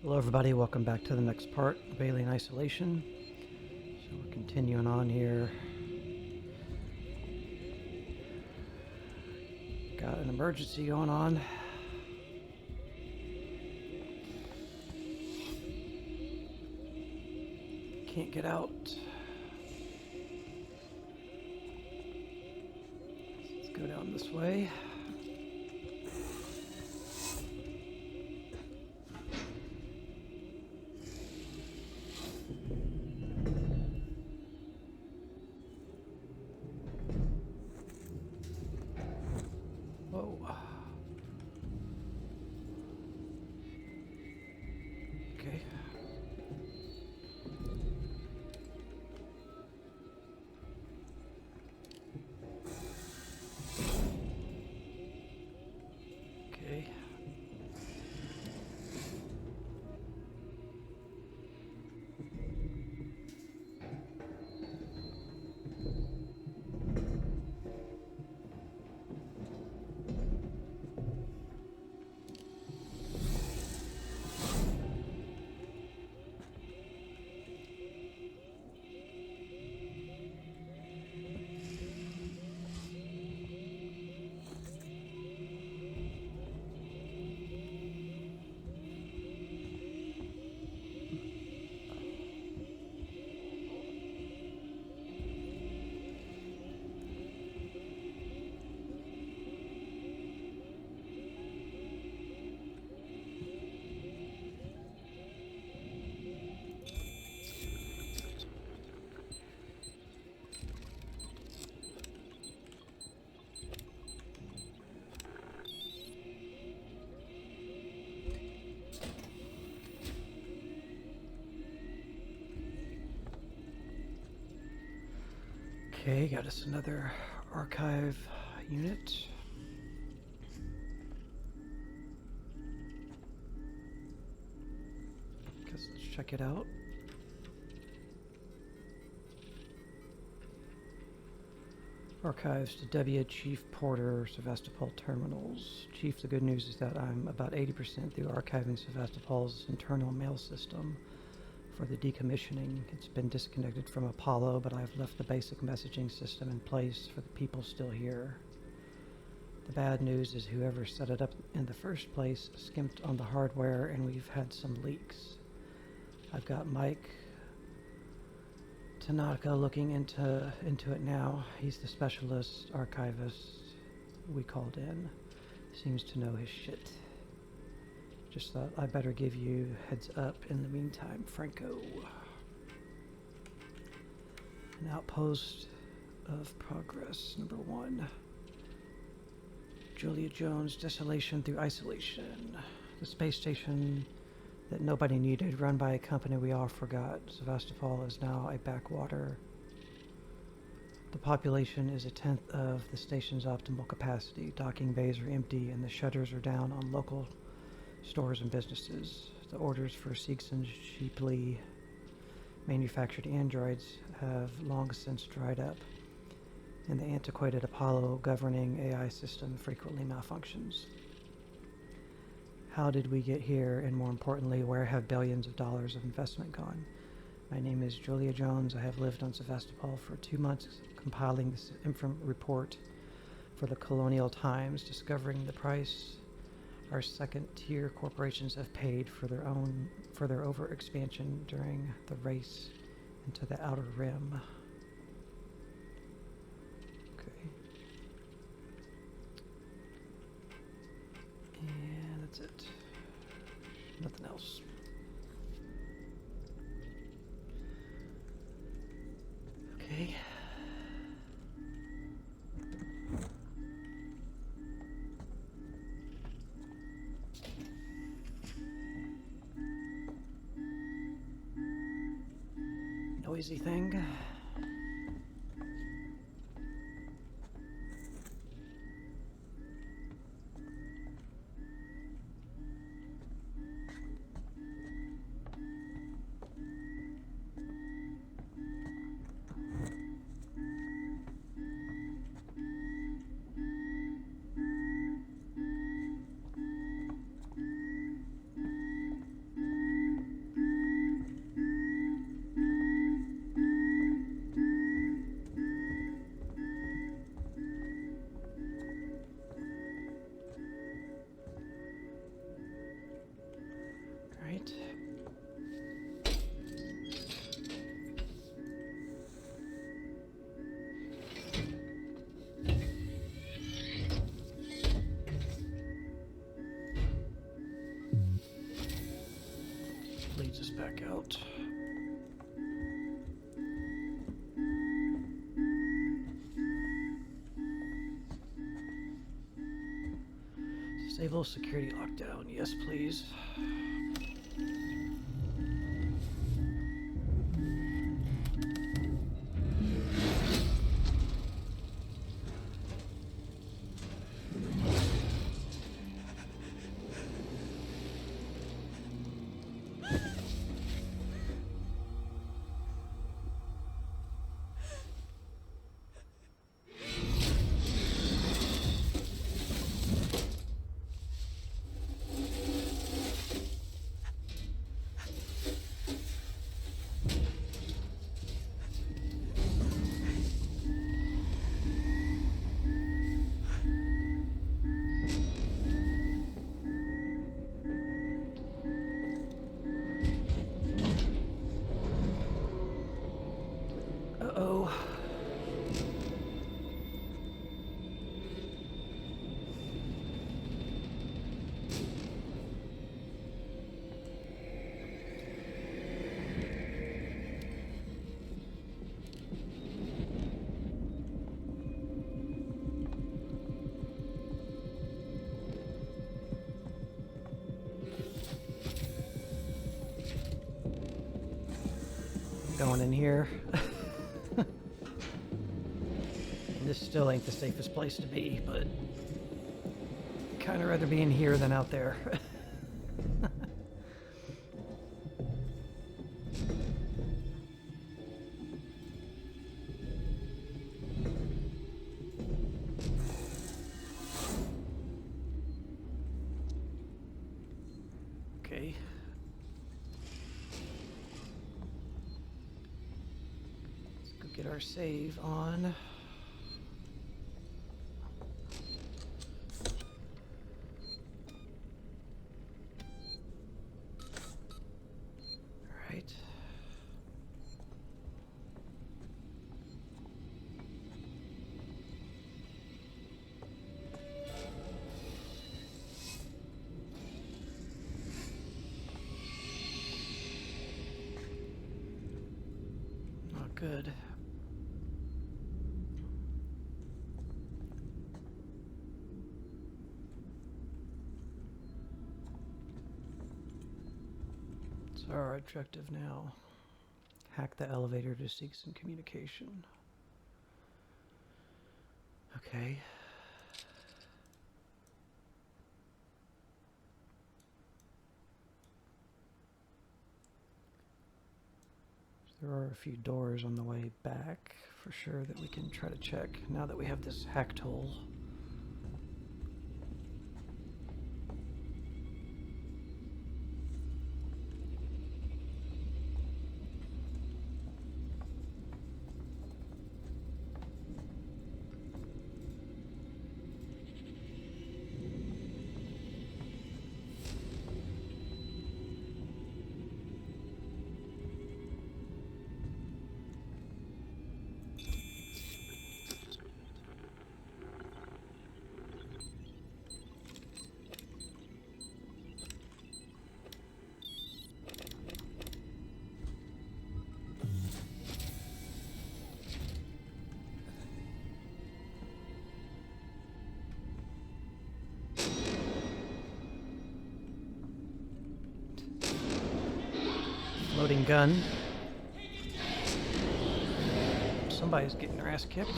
Hello everybody, welcome back to the next part of Alien Isolation. So we're continuing on here. Got an emergency going on. Can't get out. Let's go down this way. Whoa. Okay. Okay. Okay, got us another archive unit. Guess let's check it out. Archives to W. Chief Porter, Sevastopol Terminals. Chief, the good news is that I'm about 80% through archiving Sevastopol's internal mail system for the decommissioning. It's been disconnected from Apollo, but I've left the basic messaging system in place for the people still here. The bad news is whoever set it up in the first place skimped on the hardware and we've had some leaks. I've got Mike Tanaka looking into it now. He's the specialist archivist we called in. Seems to know his shit. Just thought I better give you heads up in the meantime, Franco. An outpost of progress, number 1. Julia Jones, desolation through isolation. The space station that nobody needed, run by a company we all forgot. Sevastopol is now a backwater. The population is 1/10 of the station's optimal capacity. Docking bays are empty and the shutters are down on local stores and businesses. The orders for Seegson's cheaply manufactured androids have long since dried up, and the antiquated Apollo governing AI system frequently malfunctions. How did we get here, and more importantly, where have billions of dollars of investment gone? My name is Julia Jones. I have lived on Sevastopol for 2 months, compiling this report for the Colonial Times, discovering the price our second-tier corporations have paid for their overexpansion during the race into the outer rim. Okay. And that's it. Nothing else. Okay. Noisy thing. out. Disable security lockdown. Yes, please. Uh-oh. Going in here. This still ain't the safest place to be, but kind of rather be in here than out there. Okay. Let's go get our save on. Right. Not good. What's our objective now? Hack the elevator to seek some communication. Okay. There are a few doors on the way back for sure that we can try to check now that we have this hack tool. Loading gun. Somebody's getting their ass kicked.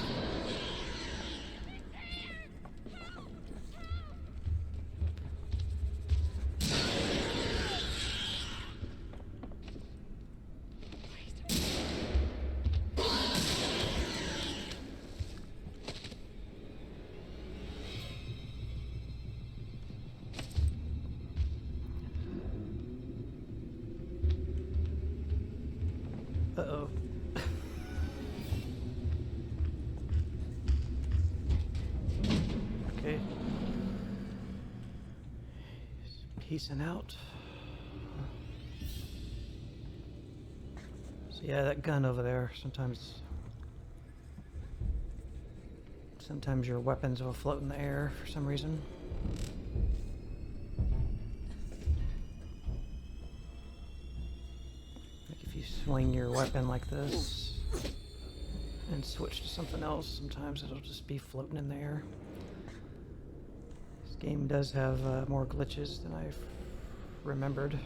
Uh-oh. Okay. Peacing out. So yeah, that gun over there, sometimes your weapons will float in the air for some reason. swing your weapon like this and switch to something else, sometimes it'll just be floating in the air. This game does have more glitches than I've remembered.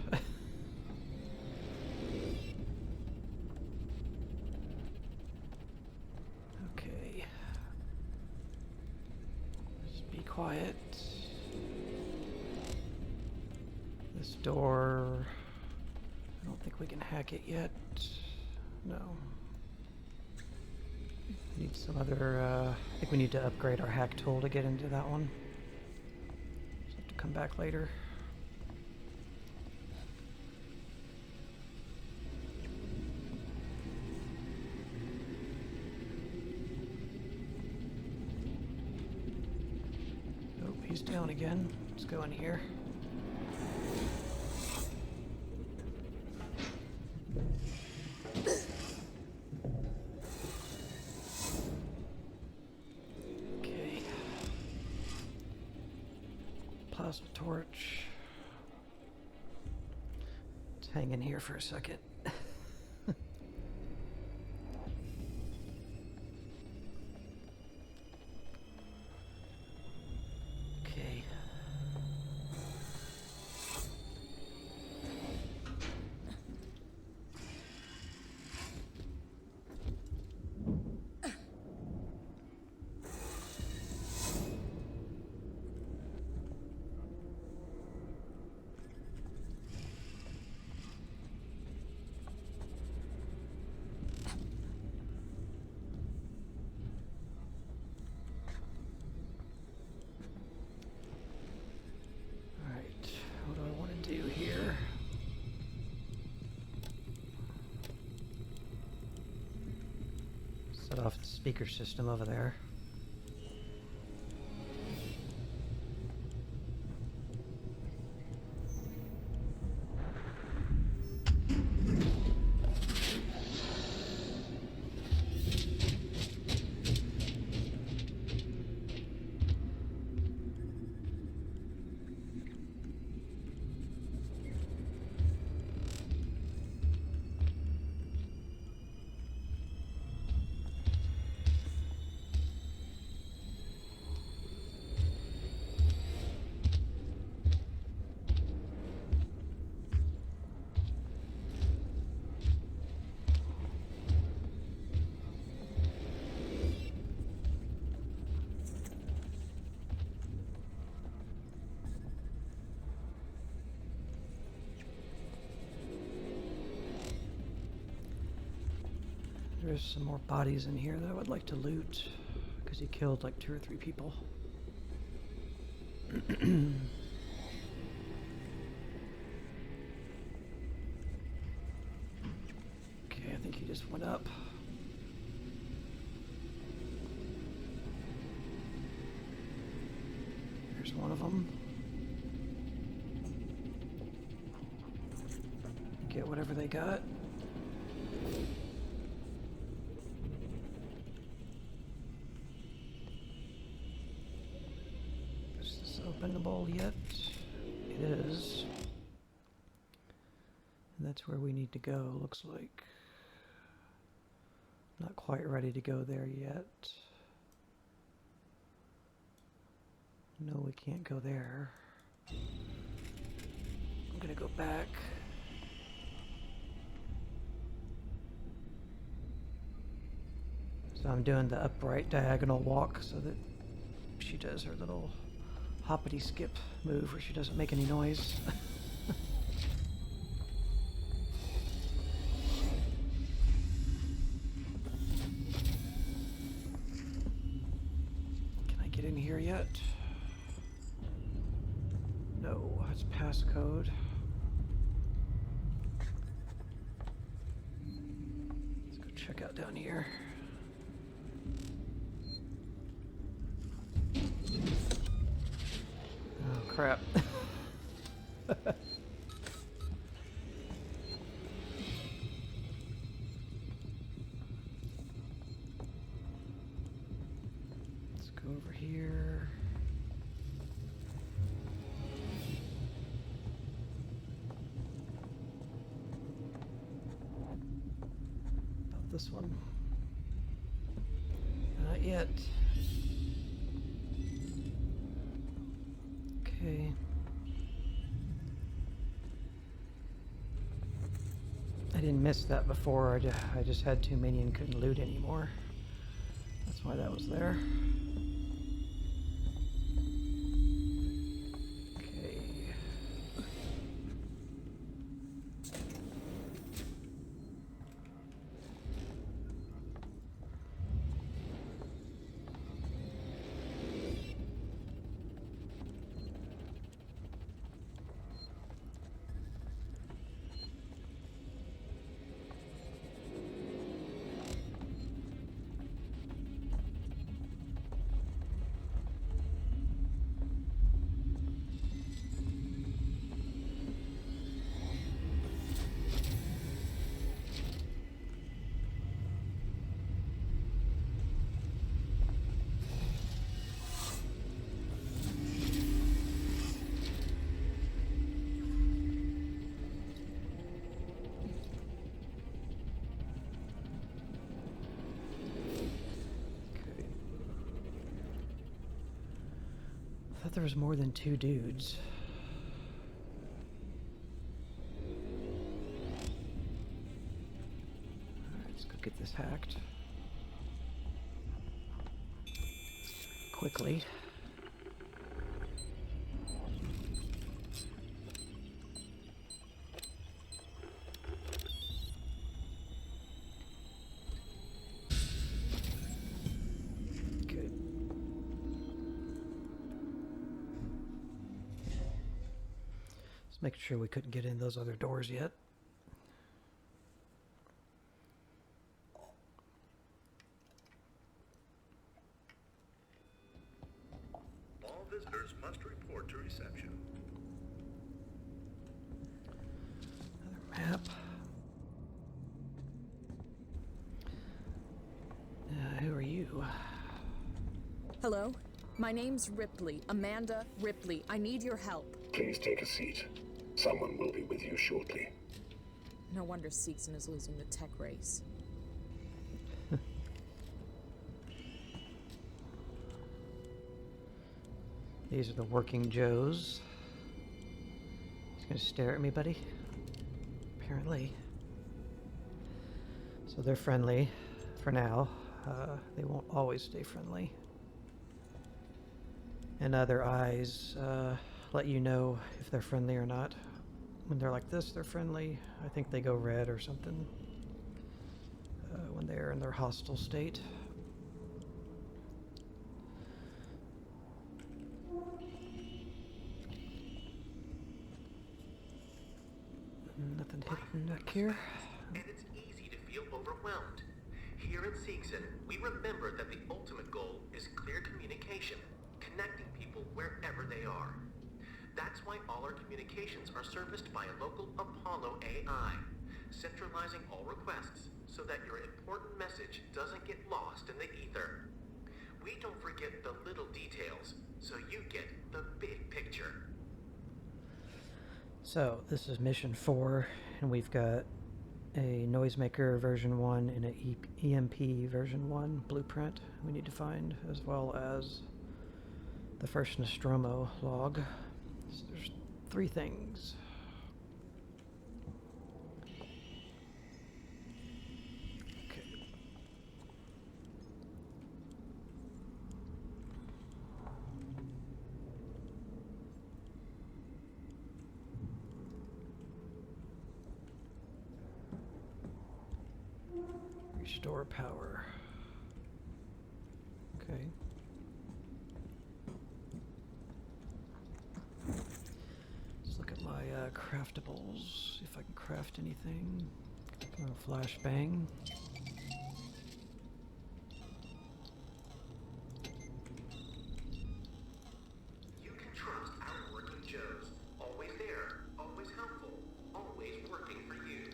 Okay. Just be quiet. This door, I don't think we can hack it yet. No. Need some other, I think we need to upgrade our hack tool to get into that one. Just have to come back later. Oh, he's down again. Let's go in here. Plasma torch. Let's hang in here for a second. Okay. What do I want to do here? Set off the speaker system over there. There's some more bodies in here that I would like to loot, because he killed like 2 or 3 people. Okay, I think he just went up. There's one of them. Get whatever they got. Openable yet? It is. And that's where we need to go, looks like. Not quite ready to go there yet. No, we can't go there. I'm gonna go back. So I'm doing the upright diagonal walk so that she does her little hoppity skip move where she doesn't make any noise. Can I get in here yet? No, it's passcode. Let's go check out down here. Crap. Let's go over here. this one. Not yet. Okay. I didn't miss that before. I just had too many and couldn't loot anymore. That's why that was there. Okay. I thought there was more than 2 dudes. Alright, let's go get this hacked. Quickly. Good. Just making sure we couldn't get in those other doors yet. All visitors must report to reception. Another map. Who are you? Hello? My name's Ripley. Amanda Ripley. I need your help. Please take a seat. Someone will be with you shortly. No wonder Seegson is losing the tech race. These are the working Joes. He's gonna stare at me, buddy. Apparently. So they're friendly for now. They won't always stay friendly. And their eyes let you know if they're friendly or not. When they're like this, they're friendly. I think they go red or something when they're in their hostile state. Nothing hidden back here. And it's easy to feel overwhelmed. Here at Seegson, we remember that the ultimate goal is clear communication, connecting people wherever they are. That's why all our communications are serviced by a local Apollo AI, centralizing all requests so that your important message doesn't get lost in the ether. We don't forget the little details, so you get the big picture. So this is mission 4, and we've got a Noisemaker version 1 and an EMP version 1 blueprint we need to find, as well as the first Nostromo log. So there's 3 things. Okay. Restore power. Okay. Let's look at my craftables, see if I can craft anything. Flashbang. You can trust our working Joes. Always there, always helpful, always working for you.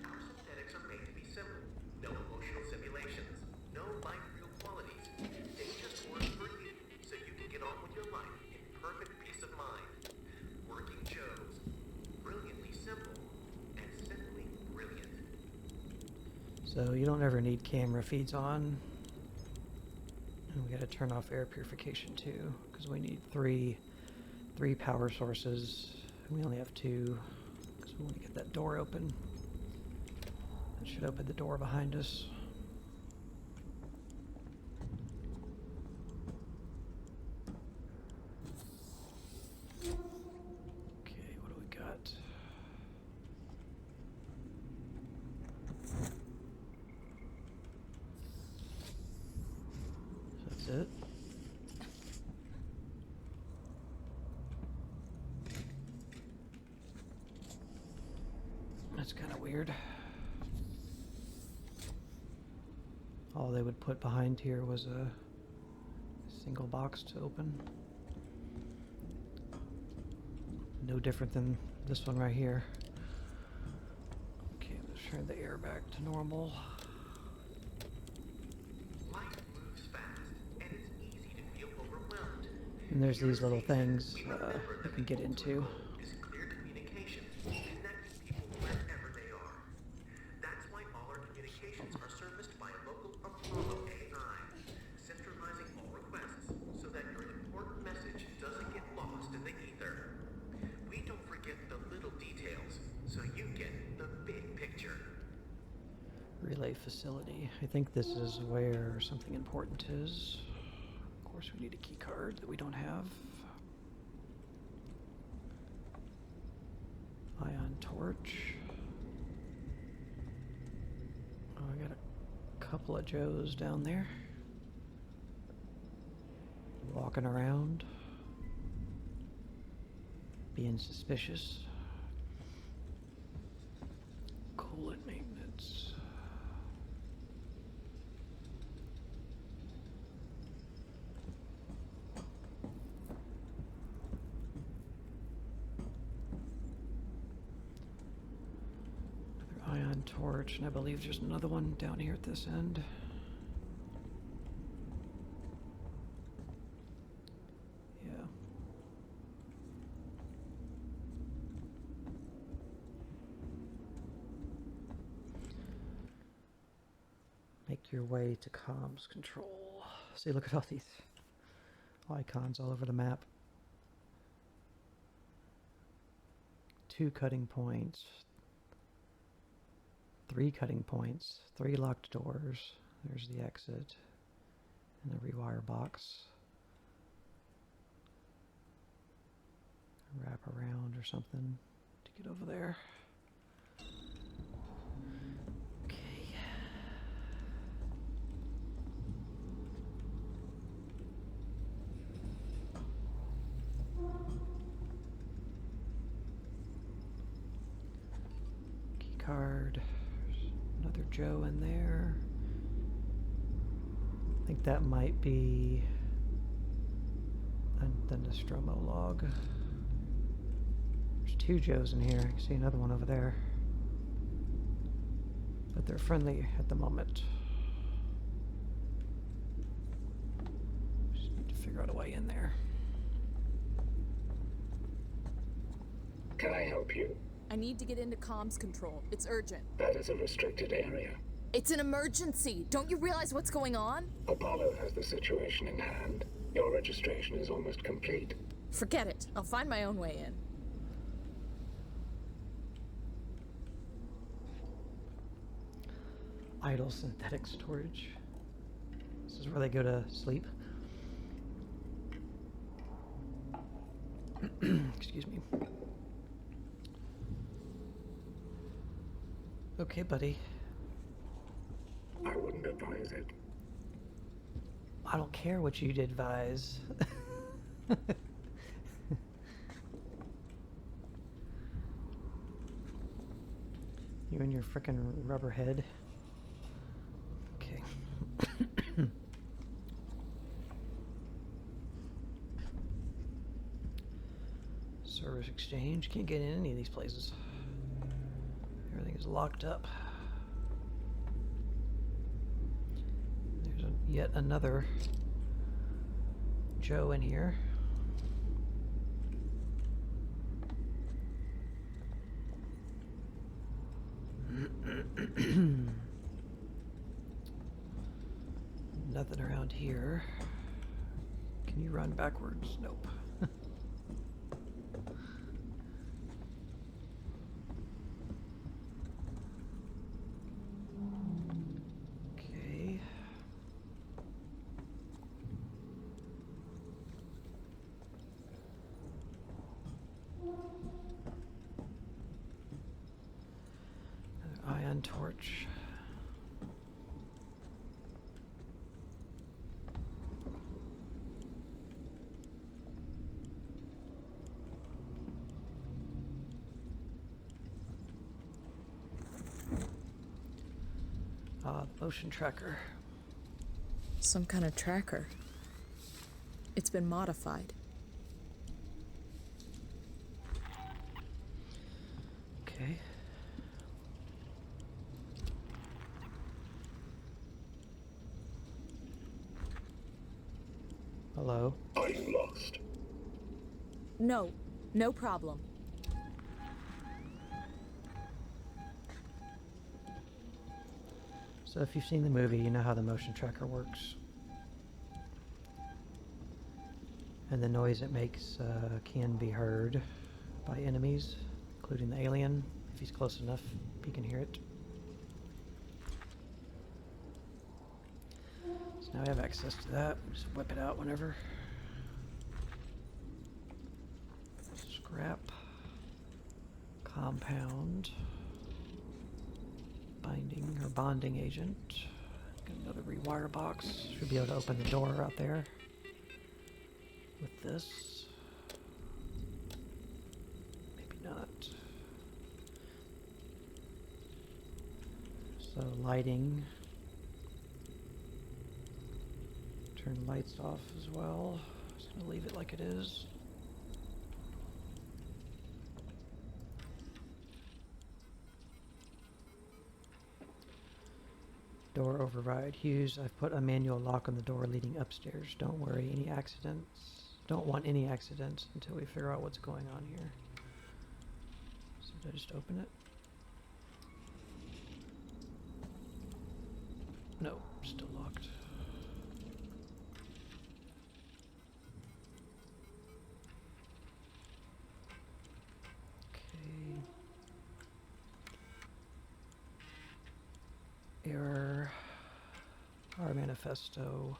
Our synthetics are made to be simple. No emotional simulations. No life real qualities. They just work for you, so you can get on with your life in perfect peace of mind. Working Joes. Brilliantly simple. And simply brilliant. So you don't ever need camera feeds on. And we gotta turn off air purification too, because we need three power sources. And we only have 2, because we want to get that door open. That should open the door behind us. Okay, what do we got? That's it. That's kind of weird. All they would put behind here was a single box to open. No different than this one right here. Okay, let's turn the air back to normal. Life moves fast, and it's easy to feel overwhelmed. And there's these little things you can get into. Is clear communication, connecting people wherever they are. That's why all our communications are serviced by a local Apollo AI, centralizing all requests so that your important message doesn't get lost in the ether. We don't forget the little details, so you get the big picture. Relay facility. I think this is where something important is. Of course, we need a key card that we don't have. Ion torch. Oh, I got a couple of Joes down there. Walking around. Being suspicious. Coolant maintenance. Another ion torch, and I believe there's another one down here at this end. Yeah. Make your way to comms control. See, look at all these icons all over the map. 2 cutting points, 3 cutting points, 3 locked doors. There's the exit and the rewire box. Wrap around or something to get over there. Okay. Key card. There's another Joe in there. I think that might be the Nostromo log. There's 2 Joes in here. I can see another one over there. But they're friendly at the moment. Just need to figure out a way in there. Can I help you? I need to get into comms control. It's urgent. That is a restricted area. It's an emergency. Don't you realize what's going on? Apollo has the situation in hand. Your registration is almost complete. Forget it. I'll find my own way in. Idle synthetic storage. This is where they go to sleep. Excuse me. Okay, buddy. I wouldn't advise it. I don't care what you'd advise. You and your frickin' rubber head. Okay. Service exchange. Can't get in any of these places. Everything is locked up. There's yet another Joe in here. nothing around here. Can you run backwards? Nope. Okay. Another ion torch. Motion tracker. Some kind of tracker. It's been modified. Okay. Hello. Are you lost? No, no problem. So if you've seen the movie, you know how the motion tracker works. And the noise it makes can be heard by enemies, including the alien. If he's close enough, he can hear it. So now we have access to that. Just whip it out whenever. Scrap. Compound. Binding or bonding agent. Got another rewire box. Should be able to open the door out there with this. Maybe not. So lighting. Turn lights off as well. Just gonna leave it like it is. Door override. Hughes, I've put a manual lock on the door leading upstairs. Don't worry, any accidents. Don't want any accidents until we figure out what's going on here. So did I just open it? No, still locked. Okay. Error. Our manifesto,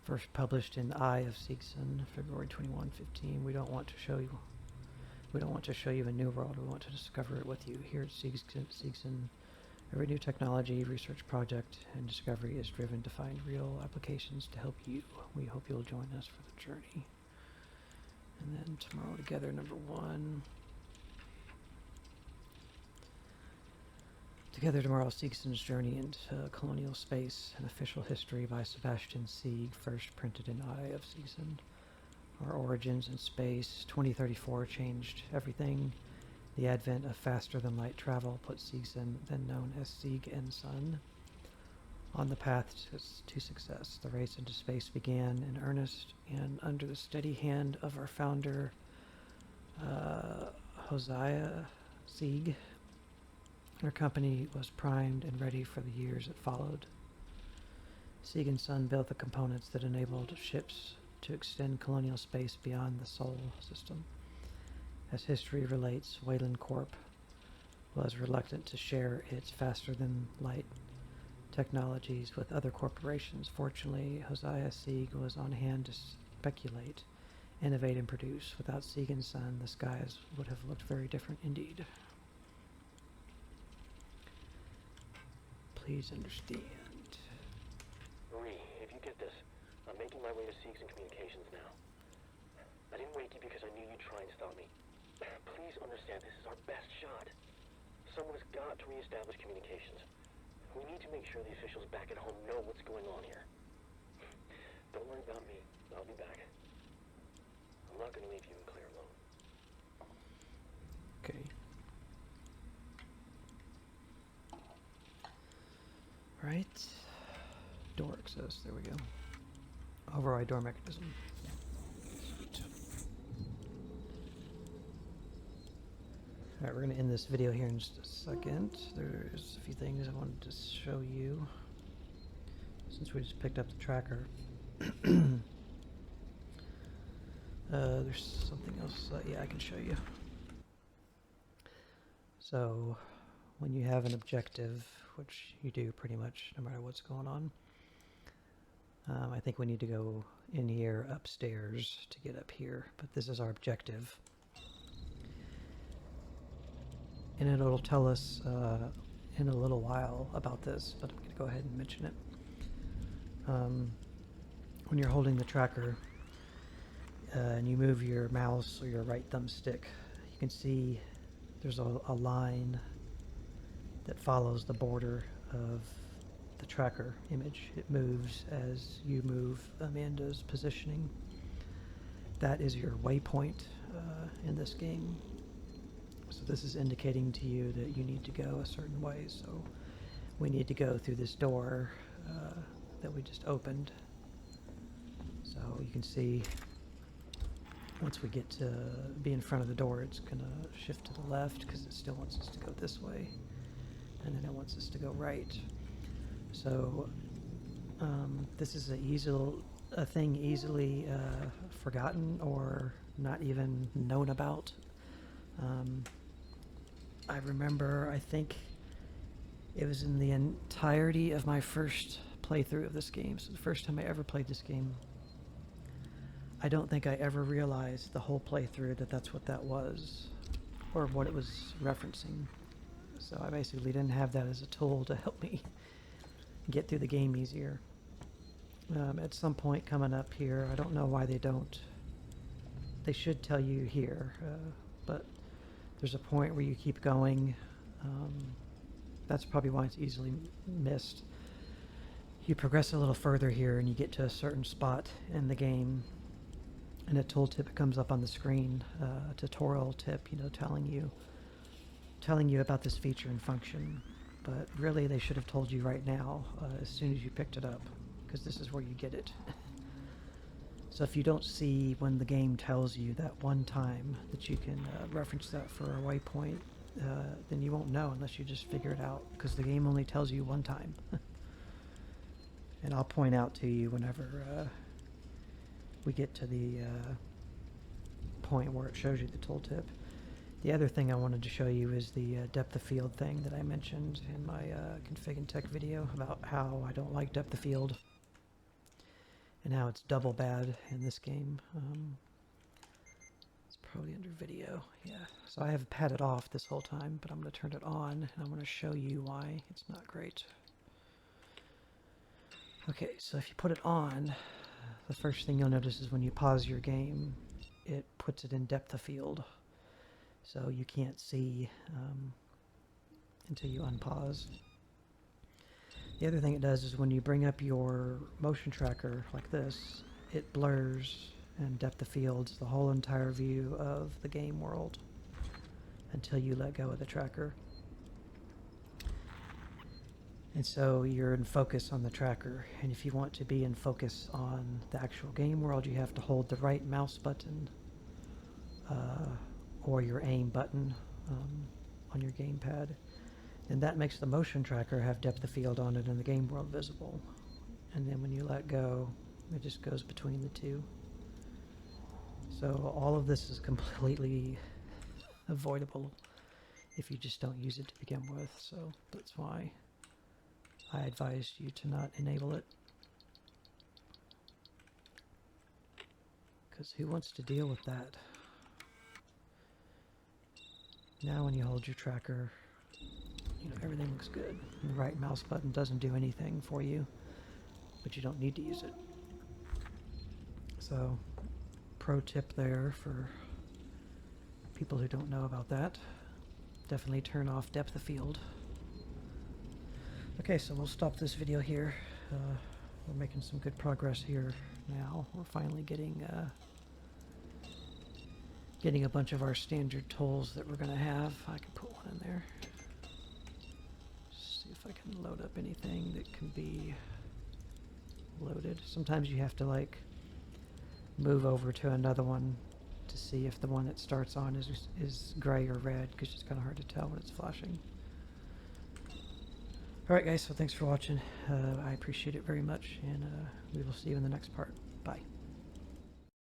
first published in Eye of Seegson, February 2115. We don't want to show you a new world. We want to discover it with you. Here at Seegson, every new technology, research project, and discovery is driven to find real applications to help you. We hope you'll join us for the journey. And then Tomorrow Together, number 1. Together Tomorrow, Seegson's Journey into Colonial Space, an official history by Sebastian Sieg, first printed in Eye of Seegson. Our origins in space, 2034 changed everything. The advent of faster-than-light travel put Seegson, then known as Sieg and Son, on the path to success. The race into space began in earnest, and under the steady hand of our founder, Hosea Sieg, our company was primed and ready for the years that followed. Sieg and Son built the components that enabled ships to extend colonial space beyond the Sol system. As history relates, Wayland Corp was reluctant to share its faster-than-light technologies with other corporations. Fortunately, Hosea Sieg was on hand to speculate, innovate, and produce. Without Sieg and Son, the skies would have looked very different indeed. Please understand. Marie, if you get this, I'm making my way to Seegson Communications now. I didn't wake you because I knew you'd try and stop me. Please understand, this is our best shot. Someone has got to reestablish communications. We need to make sure the officials back at home know what's going on here. Don't worry about me. I'll be back. I'm not going to leave you and Claire alone. Okay. Right. Door access. There we go. Override door mechanism. Sweet. Alright, we're going to end this video here in just a second. There's a few things I wanted to show you. since we just picked up the tracker. There's something else. Yeah, I can show you. So, when you have an objective, which you do pretty much no matter what's going on, I think we need to go in here upstairs to get up here, but this is our objective. And it'll tell us in a little while about this, but I'm going to go ahead and mention it. When you're holding the tracker and you move your mouse or your right thumbstick, you can see there's a line that follows the border of the tracker image. It moves as you move Amanda's positioning. That is your waypoint in this game. So this is indicating to you that you need to go a certain way. So we need to go through this door that we just opened. So you can see once we get to be in front of the door, it's going to shift to the left because it still wants us to go this way. And then it wants us to go right. So this is a thing easily forgotten or not even known about. I remember, I think it was in the entirety of my first playthrough of this game. So the first time I ever played this game, I don't think I ever realized the whole playthrough that that's what that was, or what it was referencing. So I basically didn't have that as a tool to help me get through the game easier. At some point coming up here, I don't know why they don't. They should tell you here, but there's a point where you keep going. That's probably why it's easily missed. You progress a little further here and you get to a certain spot in the game, and a tooltip comes up on the screen, a tutorial tip, telling you about this feature and function. But really they should have told you right now, as soon as you picked it up, because this is where you get it. So if you don't see when the game tells you that one time that you can reference that for a waypoint, then you won't know unless you just figure it out, because the game only tells you one time. And I'll point out to you whenever we get to the point where it shows you the tooltip. The other thing I wanted to show you is the depth of field thing that I mentioned in my Config and Tech video about how I don't like depth of field and how it's double bad in this game. It's probably under video, yeah. So I have had it off this whole time, but I'm going to turn it on and I'm going to show you why it's not great. Okay, so if you put it on, the first thing you'll notice is when you pause your game, it puts it in depth of field. So you can't see until you unpause. The other thing it does is when you bring up your motion tracker like this, it blurs and depth of fields the whole entire view of the game world until you let go of the tracker. And so you're in focus on the tracker, and if you want to be in focus on the actual game world, you have to hold the right mouse button or your aim button on your gamepad. And that makes the motion tracker have depth of field on it and the game world visible. And then when you let go, it just goes between the two. So all of this is completely avoidable if you just don't use it to begin with. So that's why I advise you to not enable it. Because who wants to deal with that? Now when you hold your tracker, everything looks good. And the right mouse button doesn't do anything for you, but you don't need to use it. So, pro tip there for people who don't know about that. Definitely turn off depth of field. Okay, so we'll stop this video here. We're making some good progress here now. We're finally getting a bunch of our standard tools that we're going to have. I can put one in there. See if I can load up anything that can be loaded. Sometimes you have to move over to another one to see if the one that starts on is gray or red, because it's kind of hard to tell when it's flashing. Alright guys, so thanks for watching. I appreciate it very much, and we will see you in the next part.